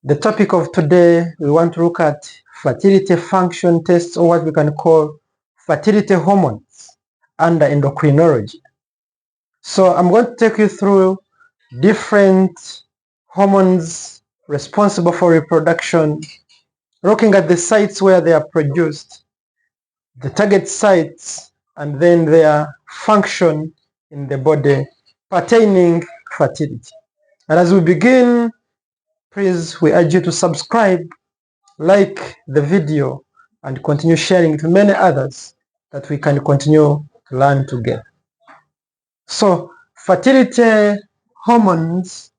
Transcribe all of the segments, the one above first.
The topic of today, we want to look at fertility function tests, or what we can call fertility hormones under endocrinology. So I'm going to take you through different hormones responsible for reproduction, looking at the sites where they are produced, the target sites, and then their function in the body pertaining fertility. And as we begin, please, we urge you to subscribe, like the video, and continue sharing it to many others that we can continue to learn together. So, fertility hormones,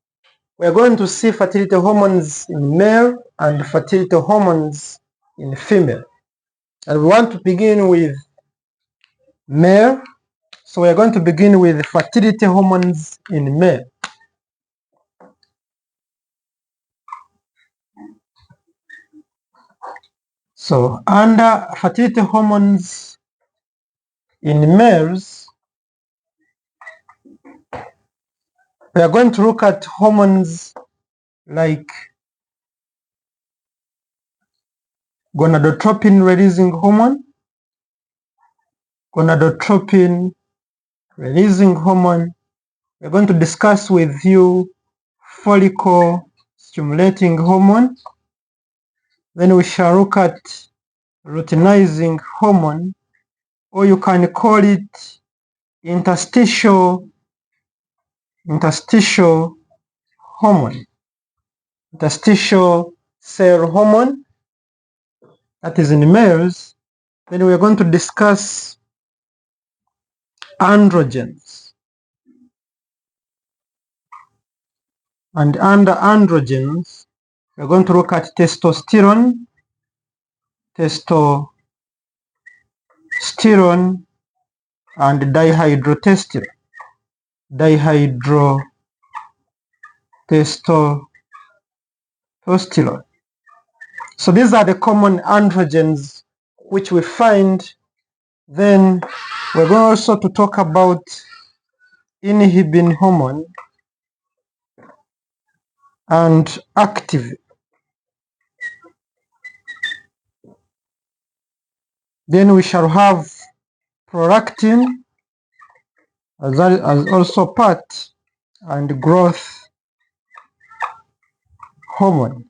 we're going to see fertility hormones in male and fertility hormones in female. And we want to begin with male. So we're going to begin with fertility hormones in male. So under fertility hormones in males, we are going to look at hormones like gonadotropin releasing hormone, gonadotropin releasing hormone. We're going to discuss with you follicle stimulating hormone. Then we shall look at luteinizing hormone, or you can call it interstitial hormone, interstitial cell hormone, that is in males. Then we are going to discuss androgens. And under androgens, we are going to look at testosterone, and dihydrotestosterone. So these are the common androgens which we find. Then we're going also to talk about inhibin hormone and activin. Then we shall have prolactin as also part, and growth hormone.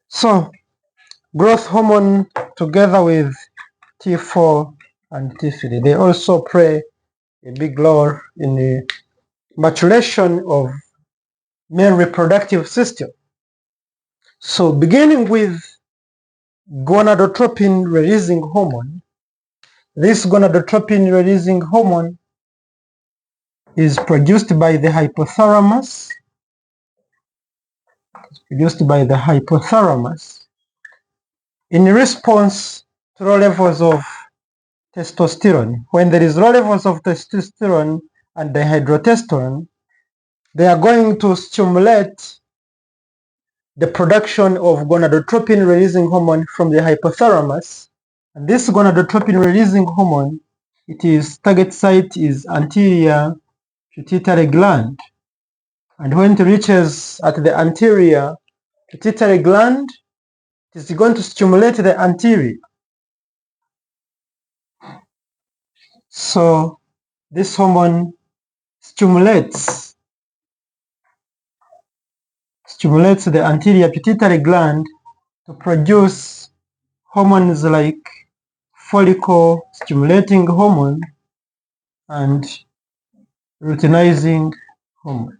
So growth hormone together with T4 and T3, they also play a big role in the maturation of male reproductive system. So beginning with gonadotropin releasing hormone, this gonadotropin releasing hormone is produced by the hypothalamus. In response to low levels of testosterone. When there is low levels of testosterone and dihydrotestosterone, they are going to stimulate the production of gonadotropin releasing hormone from the hypothalamus. And this gonadotropin releasing hormone, its target site is anterior pituitary gland. And when it reaches at the anterior pituitary gland, it is going to stimulate the anterior. So this hormone stimulates the anterior pituitary gland to produce hormones like follicle stimulating hormone and luteinizing hormone.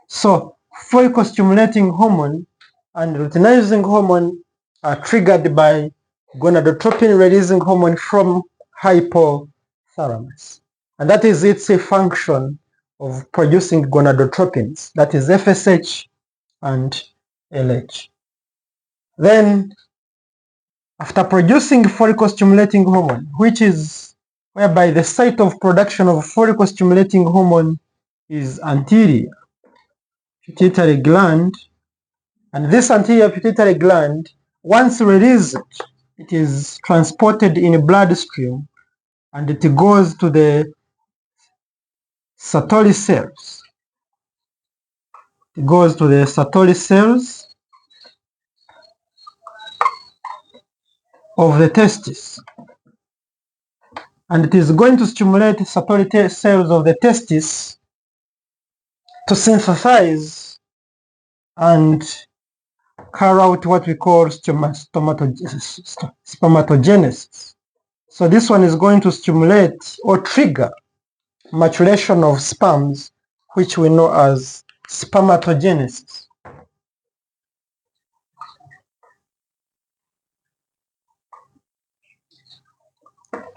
So follicle stimulating hormone and luteinizing hormone are triggered by gonadotropin releasing hormone from hypothalamus. And that is its function of producing gonadotropins, that is FSH and LH. Then, after producing follicle stimulating hormone, which is whereby the site of production of follicle stimulating hormone is anterior pituitary gland, and this anterior pituitary gland, once released, it is transported in a bloodstream and it goes to the Sertoli cells. It goes to the Sertoli cells of the testis, and it is going to stimulate Sertoli cells of the testis to synthesize and carry out what we call spermatogenesis. So this one is going to stimulate or trigger maturation of sperms, which we know as spermatogenesis.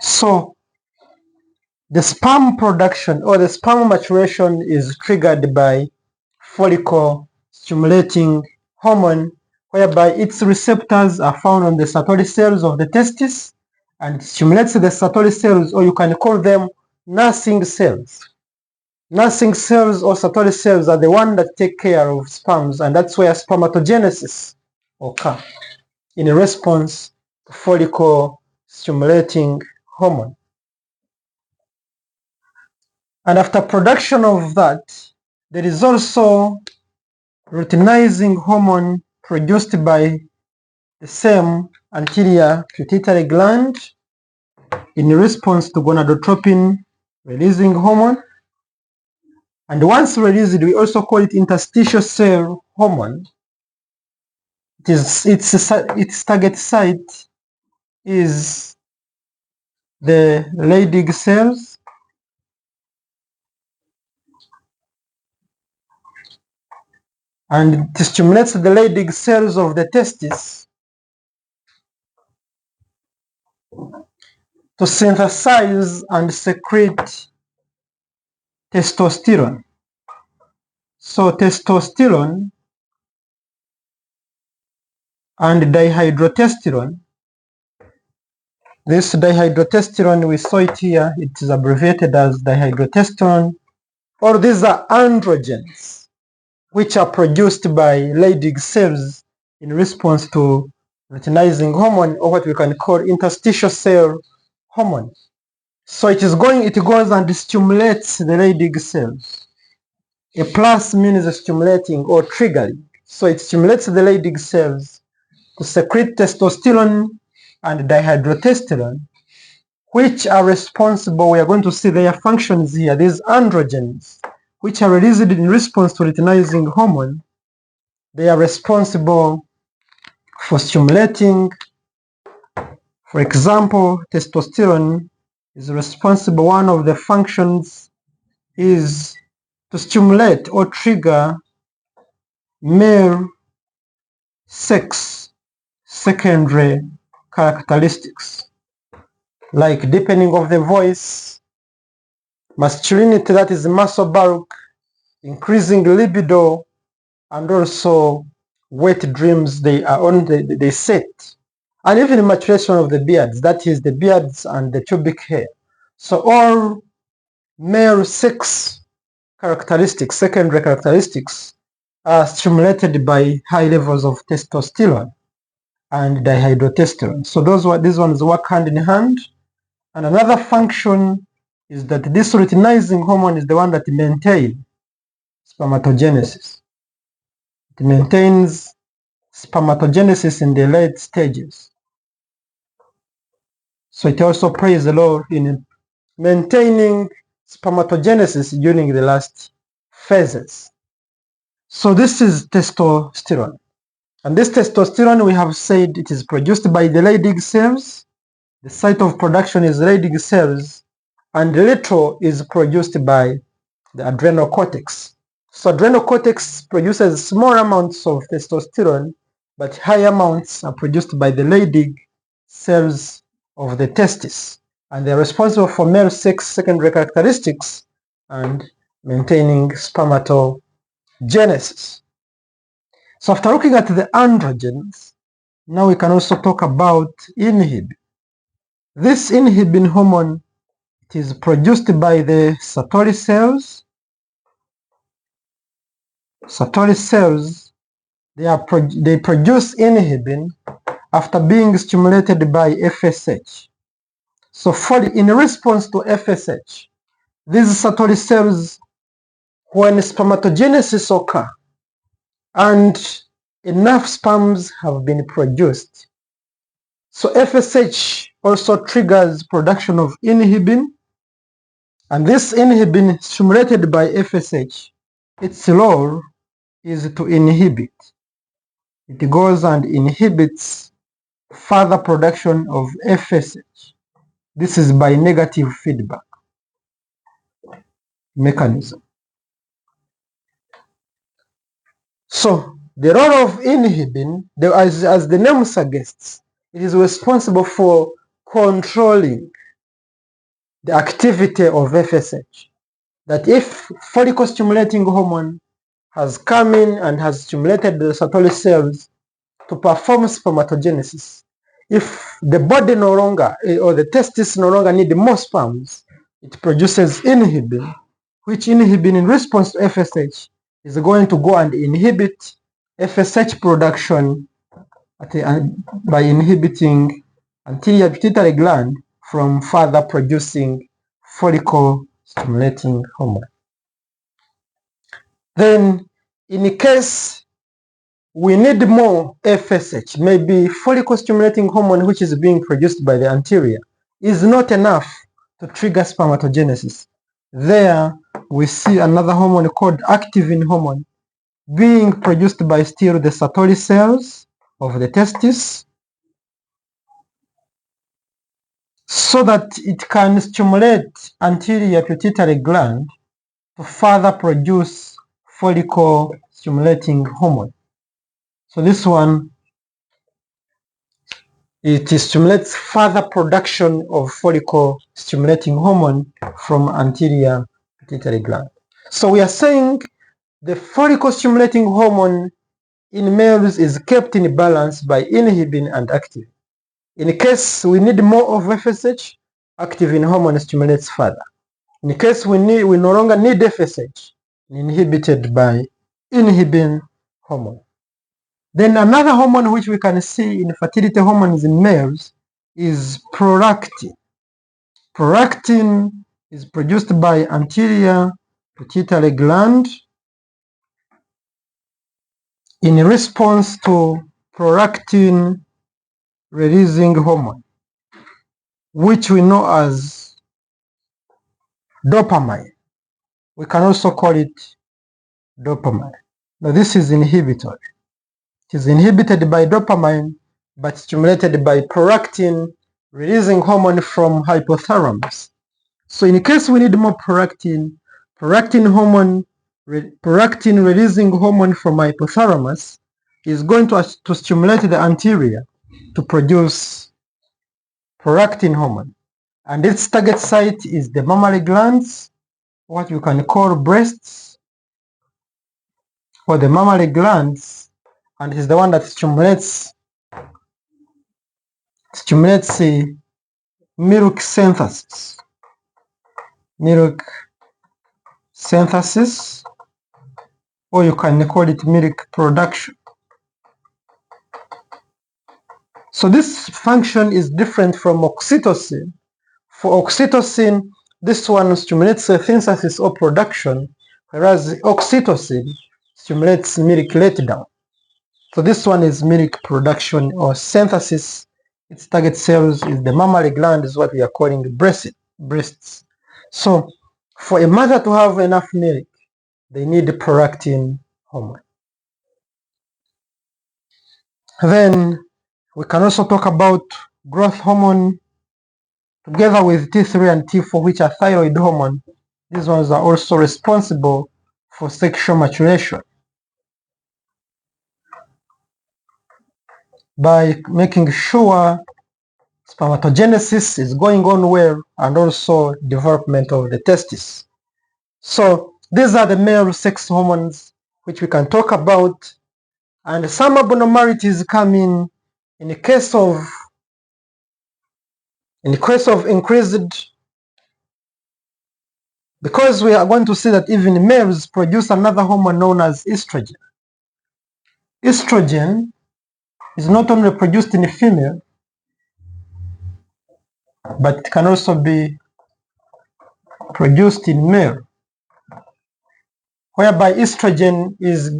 So the sperm production or the sperm maturation is triggered by follicle stimulating hormone, whereby its receptors are found on the Sertoli cells of the testis, and it stimulates the Sertoli cells, or you can call them nursing cells. Nursing cells or Sertoli cells are the ones that take care of sperms, and that's where spermatogenesis occurs in response to follicle stimulating hormone. And after production of that, there is also luteinizing hormone produced by the same anterior pituitary gland in response to gonadotropin releasing hormone. And once released, we also call it interstitial cell hormone. Its target site is the Leydig cells, and it stimulates the Leydig cells of the testis to synthesize and secrete testosterone. So testosterone and dihydrotestosterone. This dihydrotestosterone, we saw it here, it is abbreviated as dihydrotestosterone, or these are androgens, which are produced by Leydig cells in response to luteinizing hormone, or what we can call interstitial cell hormone. So it goes and stimulates the Leydig cells. A plus means stimulating or triggering. So it stimulates the Leydig cells to secrete testosterone and dihydrotestosterone, which are responsible, we are going to see their functions here, these androgens, which are released in response to luteinizing hormone. They are responsible for stimulating, for example, testosterone is responsible, one of the functions is to stimulate or trigger male sex secondary characteristics, like deepening of the voice, masculinity, that is muscle bulk, increasing libido, and also wet dreams they set, and even maturation of the beards, that is the beards and the pubic hair. So all male sex characteristics, secondary characteristics, are stimulated by high levels of testosterone and dihydrotestosterone. So these ones work hand in hand. And another function is that this luteinizing hormone is the one that maintains spermatogenesis. It maintains spermatogenesis in the late stages. So it also plays a role in maintaining spermatogenesis during the last phases. So this is testosterone. And this testosterone, we have said, it is produced by the Leydig cells. The site of production is Leydig cells, and little is produced by the adrenal cortex. So adrenal cortex produces small amounts of testosterone, but high amounts are produced by the Leydig cells of the testis, and they are responsible for male sex secondary characteristics and maintaining spermatogenesis. So after looking at the androgens, now we can also talk about inhibin. This inhibin hormone, it is produced by the Sertoli cells. Sertoli cells, they produce inhibin after being stimulated by FSH. So in response to FSH, these Sertoli cells, when spermatogenesis occurs, and enough sperms have been produced. So FSH also triggers production of inhibin, and this inhibin stimulated by FSH, its role is to inhibit. It goes and inhibits further production of FSH. This is by negative feedback mechanism. So the role of inhibin, as the name suggests, it is responsible for controlling the activity of FSH. That if follicle stimulating hormone has come in and has stimulated the Sertoli cells to perform spermatogenesis, if the body no longer, or the testis no longer need more sperms, it produces inhibin, which inhibin in response to FSH is going to go and inhibit FSH production by inhibiting anterior pituitary gland from further producing follicle stimulating hormone. Then in case we need more FSH, maybe follicle stimulating hormone which is being produced by the anterior is not enough to trigger spermatogenesis. There we see another hormone called activin hormone being produced by still the Sertoli cells of the testis, so that it can stimulate anterior pituitary gland to further produce follicle stimulating hormone. So this one, it stimulates further production of follicle stimulating hormone from anterior pituitary gland. So we are saying the follicle stimulating hormone in males is kept in balance by inhibin and activin. In case we need more of FSH, activin hormone stimulates further. In case we no longer need FSH, inhibited by inhibin hormone. Then another hormone which we can see in fertility hormones in males is prolactin. Prolactin is produced by anterior pituitary gland in response to prolactin releasing hormone, which we know as dopamine. We can also call it dopamine. Now this is inhibitory. It is inhibited by dopamine but stimulated by prolactin releasing hormone from hypothalamus. So in case we need more prolactin releasing hormone from hypothalamus is going to stimulate the anterior to produce prolactin hormone. And its target site is the mammary glands, what you can call breasts, or the mammary glands, and is the one that stimulates milk synthesis. Milk synthesis, or you can call it milk production. So this function is different from oxytocin. For oxytocin, this one stimulates synthesis or production, whereas oxytocin stimulates milk letdown. So this one is milk production or synthesis. Its target cells is the mammary gland, is what we are calling breasts. So for a mother to have enough milk, they need the prolactin hormone. Then we can also talk about growth hormone together with T3 and T4, which are thyroid hormone. These ones are also responsible for sexual maturation by making sure spermatogenesis is going on well and also development of the testis. So these are the male sex hormones which we can talk about, and some abnormalities come in the case of increased, because we are going to see that even males produce another hormone known as estrogen. Estrogen is not only produced in a female, but it can also be produced in male. whereby estrogen is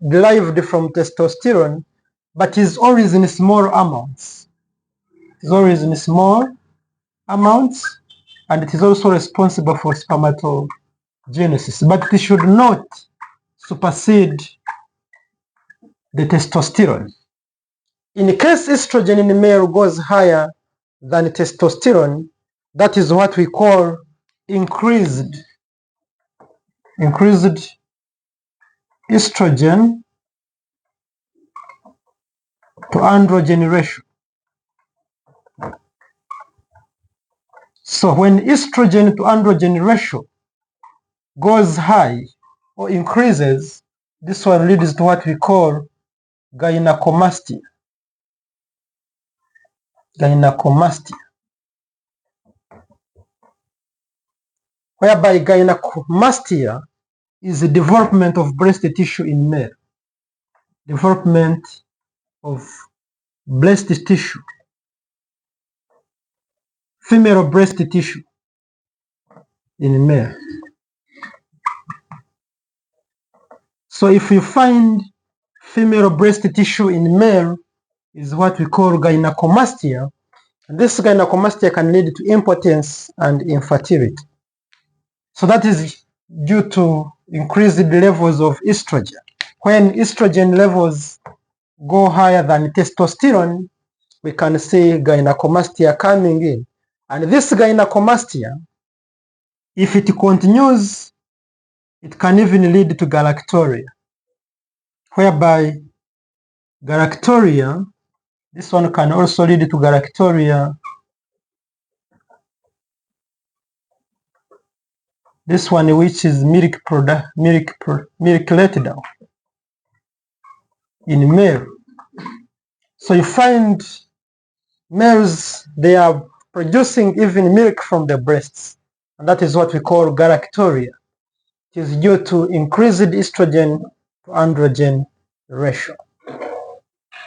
derived from testosterone, but is always in small amounts. It's always in small amounts, and it is also responsible for spermatogenesis, but it should not supersede the testosterone. In case estrogen in male goes higher than testosterone, that is what we call increased estrogen to androgen ratio. So when estrogen to androgen ratio goes high or increases, this one leads to what we call gynecomastia. Whereby gynecomastia is the development of breast tissue in male. Development of breast tissue, female breast tissue in male. So if you find female breast tissue in male, is what we call gynecomastia. And this gynecomastia can lead to impotence and infertility. So that is due to increased levels of estrogen. When estrogen levels go higher than testosterone, we can see gynecomastia coming in. And this gynecomastia, if it continues, it can even lead to galactorrhea, whereby galactorrhea, this one can also lead to galactorrhea. This one, which is milk letdown in male. So you find males, they are producing even milk from their breasts, and that is what we call galactorrhea. It is due to increased estrogen to androgen ratio.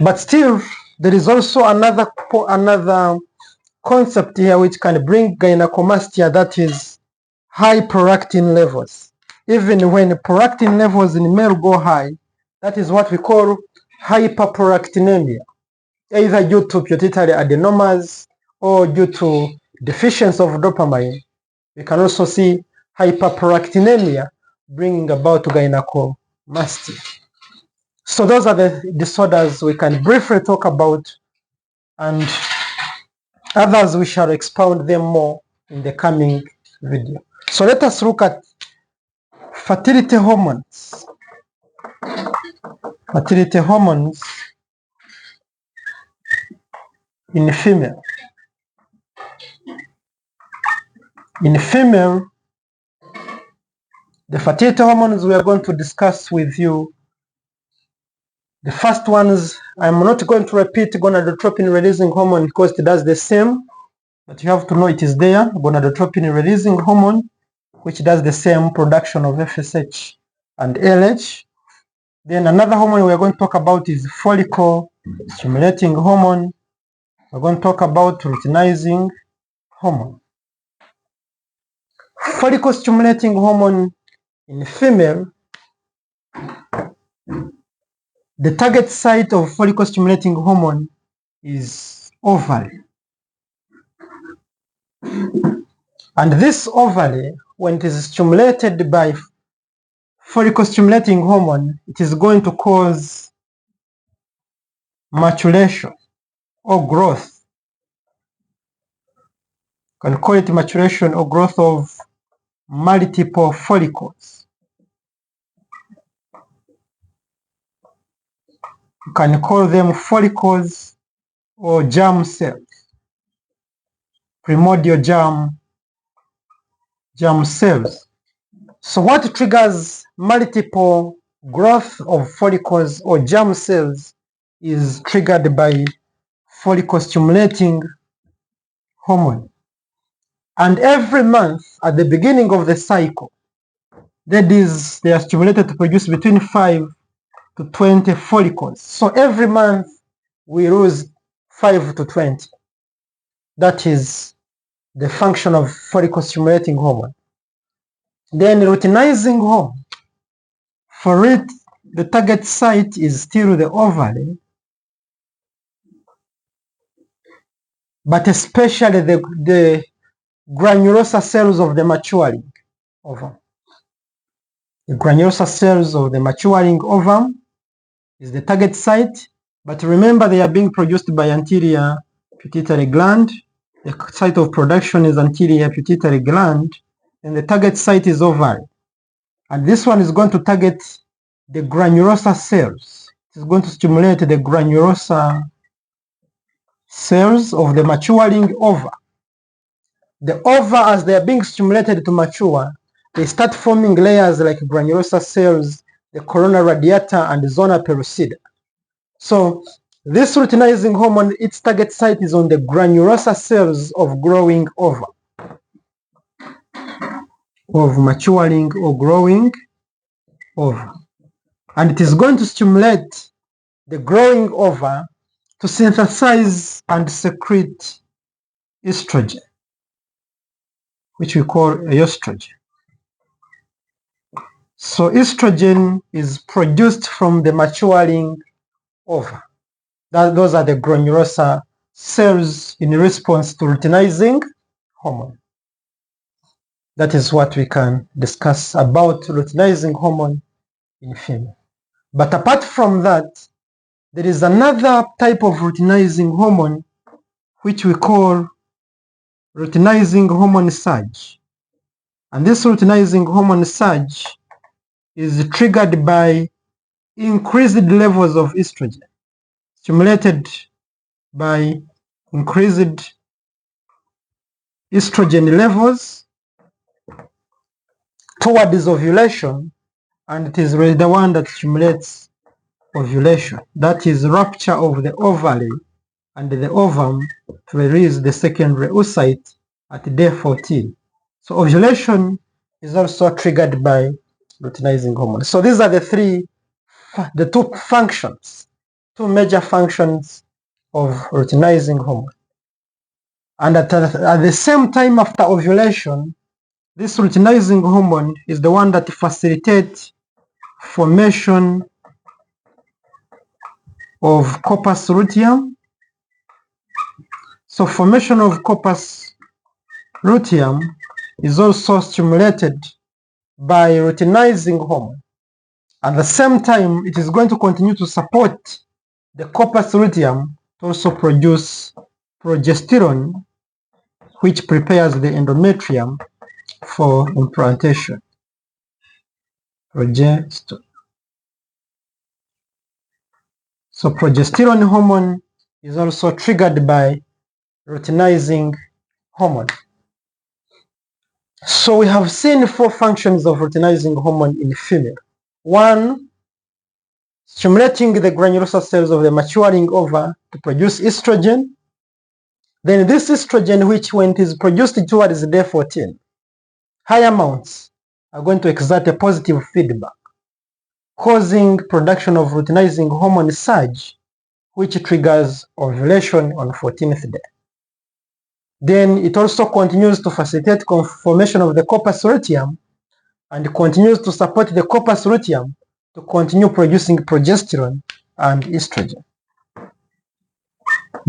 But still, there is also another concept here which can bring gynecomastia, that is high prolactin levels. Even when prolactin levels in male go high, that is what we call hyperprolactinemia, either due to pituitary adenomas or due to deficiency of dopamine. We can also see hyperprolactinemia bringing about gynecomastia. So those are the disorders we can briefly talk about, and others we shall expound them more in the coming video. So let us look at fertility hormones. Fertility hormones in female. In female, the fertility hormones we are going to discuss with you, the first ones, I'm not going to repeat gonadotropin releasing hormone because it does the same, but you have to know it is there. Gonadotropin releasing hormone, which does the same production of FSH and LH. Then another hormone we are going to talk about is follicle stimulating hormone. We're going to talk about luteinizing hormone. Follicle stimulating hormone in female, the target site of follicle stimulating hormone is ovary. And this ovary, when it is stimulated by follicle stimulating hormone, it is going to cause maturation or growth. You can call it maturation or growth of multiple follicles. You can call them follicles or germ cells, primordial germ cells. So what triggers multiple growth of follicles or germ cells is triggered by follicle stimulating hormone. And every month at the beginning of the cycle, that is, they are stimulated to produce between 5 to 20 follicles. So every month we lose 5 to 20. That is the function of follicle stimulating hormone. Then luteinizing hormone. For it, the target site is still the ovary, but especially the granulosa cells of the maturing ovum. The granulosa cells of the maturing ovum is the target site, but remember they are being produced by anterior pituitary gland. The site of production is anterior pituitary gland, and the target site is ovary. And this one is going to target the granulosa cells. It is going to stimulate the granulosa cells of the maturing ova. The ova, as they are being stimulated to mature, they start forming layers like granulosa cells, the corona radiata, and the zona pellucida. So this luteinizing hormone, its target site is on the granulosa cells of growing ova, of maturing or growing ova. And it is going to stimulate the growing ova to synthesize and secrete estrogen, which we call estrogen. So estrogen is produced from the maturing ova. Those are the granulosa cells in response to luteinizing hormone. That is what we can discuss about luteinizing hormone in female. But apart from that, there is another type of luteinizing hormone which we call luteinizing hormone surge. And this luteinizing hormone surge is triggered by increased levels of estrogen, stimulated by increased estrogen levels towards ovulation, and it is the one that stimulates ovulation. That is rupture of the ovary and the ovum to release the secondary oocyte at day 14. So ovulation is also triggered by luteinizing hormone. So these are the two functions, two major functions of luteinizing hormone. And at the same time after ovulation, this luteinizing hormone is the one that facilitates formation of corpus luteum. So formation of corpus luteum is also stimulated by luteinizing hormone. At the same time, it is going to continue to support the corpus luteum to also produce progesterone, which prepares the endometrium for implantation. Progesterone. So progesterone hormone is also triggered by luteinizing hormone. So we have seen four functions of luteinizing hormone in female. One, stimulating the granulosa cells of the maturing ova to produce estrogen. Then this estrogen, which when it is produced towards day 14, high amounts are going to exert a positive feedback, causing production of luteinizing hormone surge, which triggers ovulation on 14th day. Then it also continues to facilitate formation of the corpus luteum and continues to support the corpus luteum to continue producing progesterone and estrogen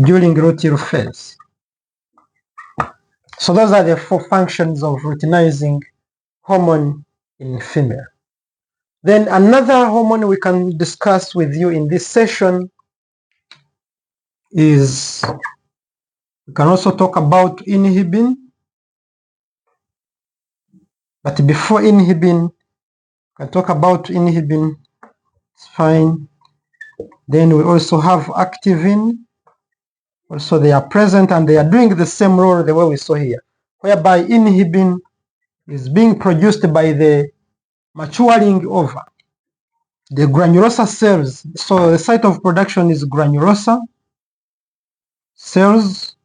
during luteal phase. So those are the four functions of luteinizing hormone in female. Then another hormone we can discuss with you in this session is, we can also talk about inhibin. But before inhibin, we can talk about inhibin, it's fine. Then we also have activin. Also they are present and they are doing the same role the way we saw here, whereby inhibin is being produced by the maturing ova, the granulosa cells. So the site of production is granulosa cells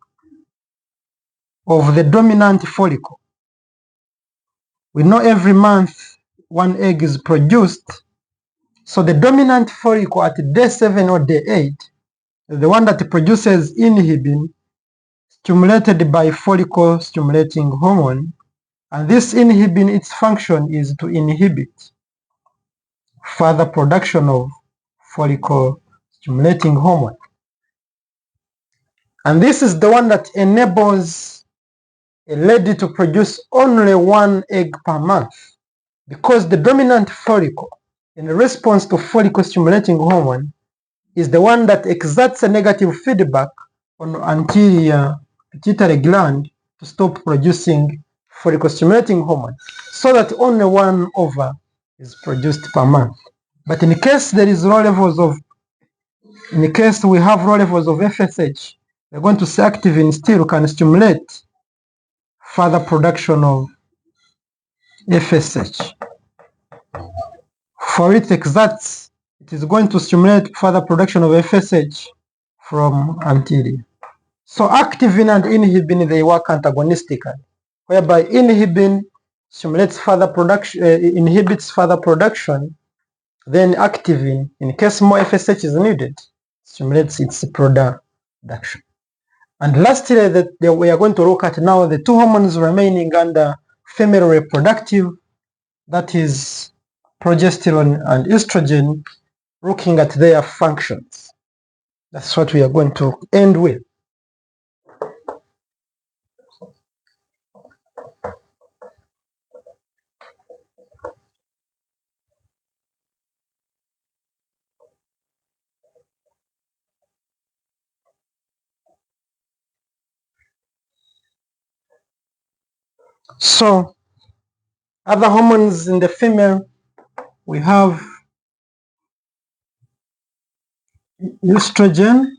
of the dominant follicle. We know every month one egg is produced. So the dominant follicle at day 7 or day 8 is the one that produces inhibin, stimulated by follicle stimulating hormone. And this inhibin, its function is to inhibit further production of follicle stimulating hormone. And this is the one that enables a lady to produce only 1 egg per month, because the dominant follicle in response to follicle stimulating hormone is the one that exerts a negative feedback on anterior pituitary gland to stop producing follicle stimulating hormone, so that only 1 ova is produced per month. But in case we have low levels of FSH, we're going to say activin still can stimulate further production of FSH. For it is going to stimulate further production of FSH from anterior. So activin and inhibin, they work antagonistically, whereby inhibin inhibits further production, then activin, in case more FSH is needed, stimulates its production. And lastly, we are going to look at now the 2 hormones remaining under female reproductive, that is progesterone and estrogen, looking at their functions. That's what we are going to end with. So, other hormones in the female, we have estrogen,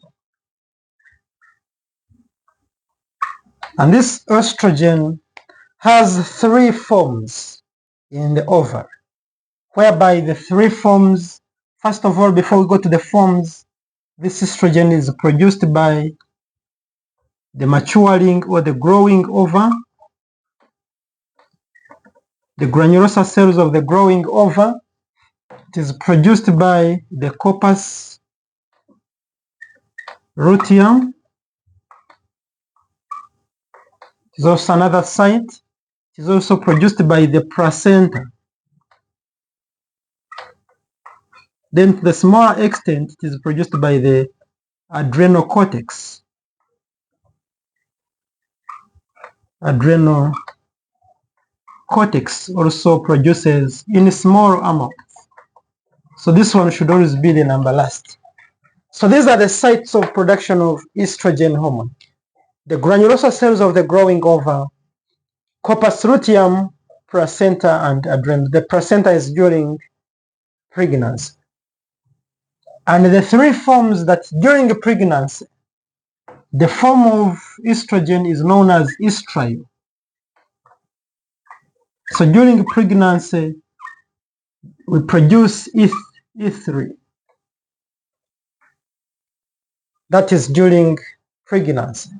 and this estrogen has 3 forms in the ovary, whereby the 3 forms, first of all, before we go to the forms, this estrogen is produced by the maturing or the growing ova, the granulosa cells of the growing ova. It is produced by the corpus luteum. It is also another site. It is also produced by the placenta. Then to the smaller extent, it is produced by the adrenal cortex. Adrenal cortex also produces in small amounts. So this one should always be the number last. So these are the sites of production of estrogen hormone. The granulosa cells of the growing ova, corpus luteum, placenta, and adrenal. The placenta is during pregnancy. And the 3 forms that during pregnancy, the form of estrogen is known as estriol. So during pregnancy, we produce E3. That is during pregnancy.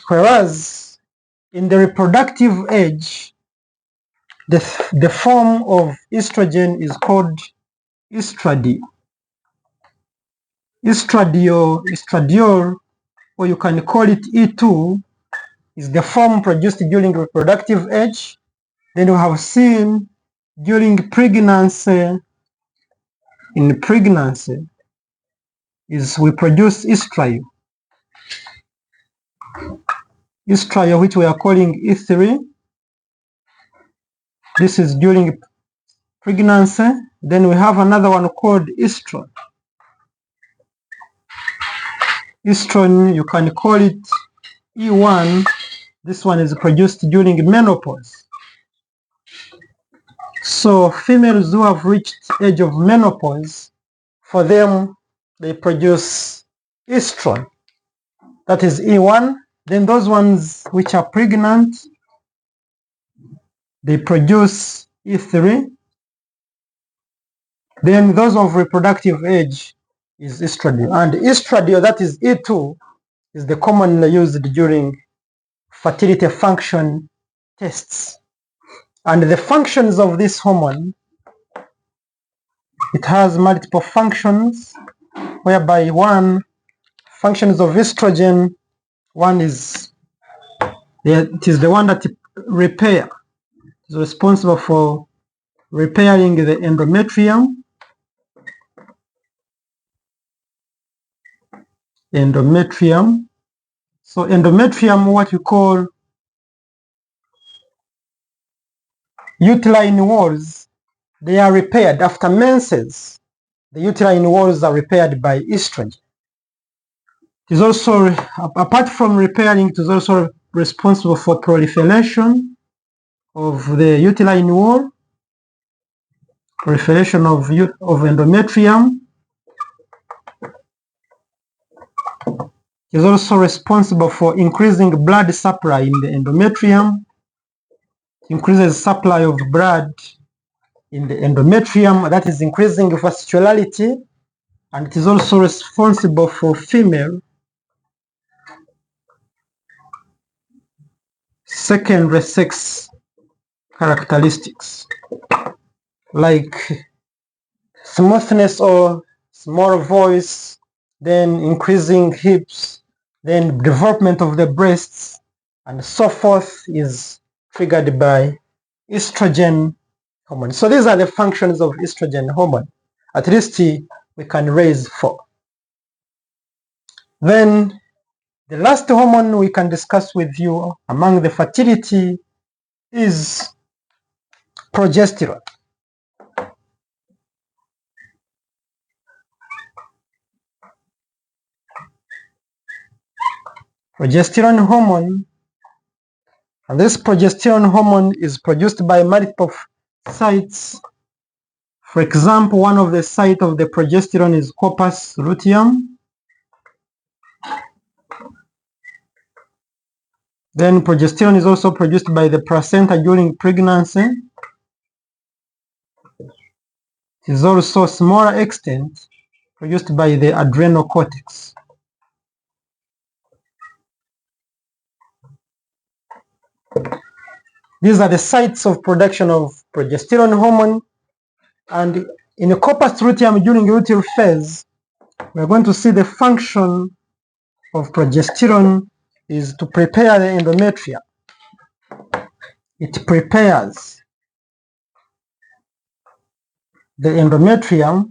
Whereas in the reproductive age, the form of estrogen is called estradiol. Estradiol, or you can call it E2, is the form produced during reproductive age. Then we have seen during pregnancy, in pregnancy, we produce estriol. Estriol, which we are calling E3. This is during pregnancy. Then we have another one called estrogen. Estrogen, you can call it E1. This one is produced during menopause. So females who have reached age of menopause, for them, they produce estrogen. That is E1. Then those ones which are pregnant, they produce E3. Then those of reproductive age is estradiol. And estradiol, that is E2, is the commonly used during fertility function tests. And the functions of this hormone, it has multiple functions, whereby one, functions of estrogen, one is, it is the one that is responsible for repairing the endometrium. endometrium. So endometrium, what we call uterine walls, they are repaired after menses. The uterine walls are repaired by estrogen. It is also, apart from repairing, it is also responsible for proliferation of the uterine wall, proliferation of endometrium. It is also responsible for increasing blood supply in the endometrium. It increases supply of blood in the endometrium, that is increasing vascularity, and it is also responsible for female secondary sex characteristics like smoothness or small voice, then increasing hips, then development of the breasts, and so forth is triggered by estrogen hormone. So these are the functions of estrogen hormone. At least we can raise 4. Then the last hormone we can discuss with you among the fertility is progesterone. Progesterone hormone, and this progesterone hormone is produced by multiple sites. For example, one of the sites of the progesterone is corpus luteum. Then progesterone is also produced by the placenta during pregnancy. It is also smaller extent produced by the adrenal cortex. These are the sites of production of progesterone hormone, and in the corpus luteum during luteal phase, we are going to see the function of progesterone is to prepare the endometrium. It prepares the endometrium,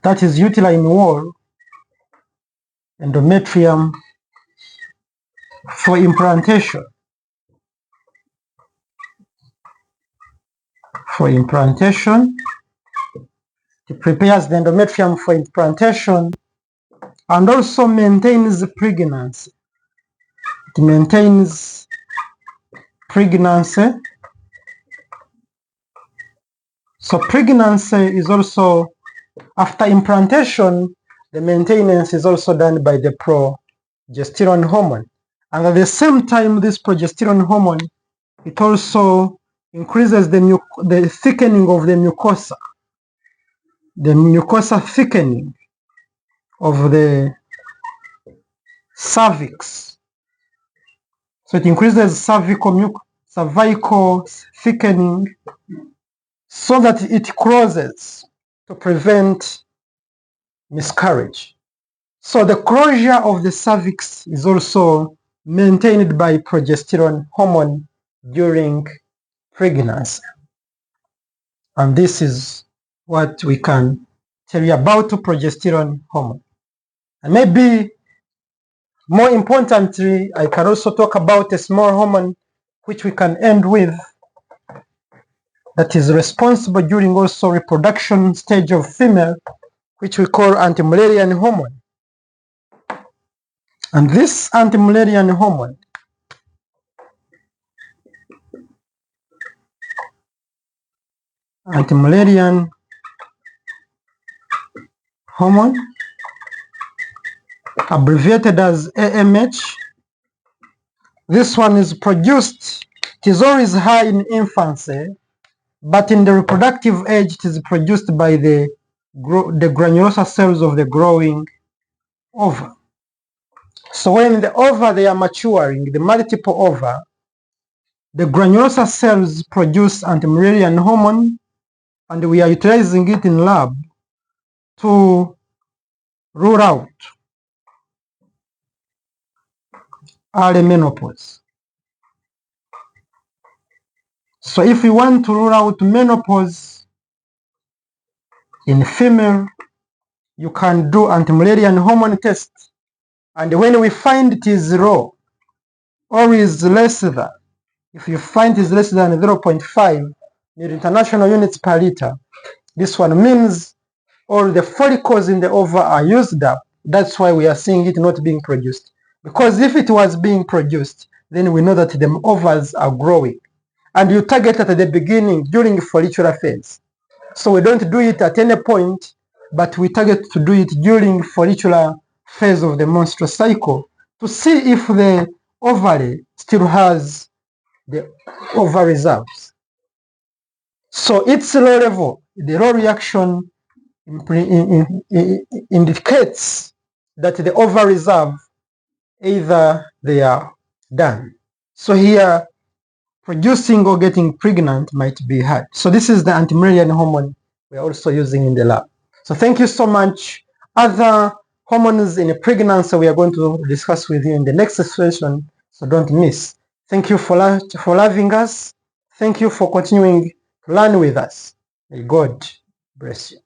that is uterine wall, endometrium, for implantation. For implantation, it prepares the endometrium for implantation and also maintains pregnancy. It maintains pregnancy. So pregnancy is also, after implantation, the maintenance is also done by the progesterone hormone. And at the same time, this progesterone hormone, it also increases the thickening of the mucosa thickening of the cervix. So it increases cervical thickening so that it closes to prevent miscarriage. So the closure of the cervix is also maintained by progesterone hormone during pregnancy. And this is what we can tell you about progesterone hormone. And maybe more importantly, I can also talk about a small hormone which we can end with, that is responsible during also reproduction stage of female, which we call anti-Mullerian hormone. And this anti-Mullerian hormone abbreviated as AMH. This one is produced, it is always high in infancy, but in the reproductive age it is produced by the granulosa cells of the growing ova. So when the ova they are maturing, the multiple ova, the granulosa cells produce anti-Mullerian hormone, and we are utilizing it in lab to rule out early menopause. So if we want to rule out menopause in female, you can do anti-Mullerian hormone test. And when we find it is low or is less than, if you find it is less than 0.5 international units per liter, this one means all the follicles in the ova are used up. That's why we are seeing it not being produced. Because if it was being produced, then we know that the ovaries are growing. And you target at the beginning during follicular phase. So we don't do it at any point, but we target to do it during follicular phase of the menstrual cycle to see if the ovary still has the ovary reserves. So its low level, the low reaction indicates that the ovary reserve, either they are done. So here, producing or getting pregnant might be hard. So this is the anti-Mullerian hormone we are also using in the lab. So thank you so much. Other hormones in pregnancy we are going to discuss with you in the next session, so don't miss. Thank you for loving us. Thank you for continuing to learn with us. May God bless you.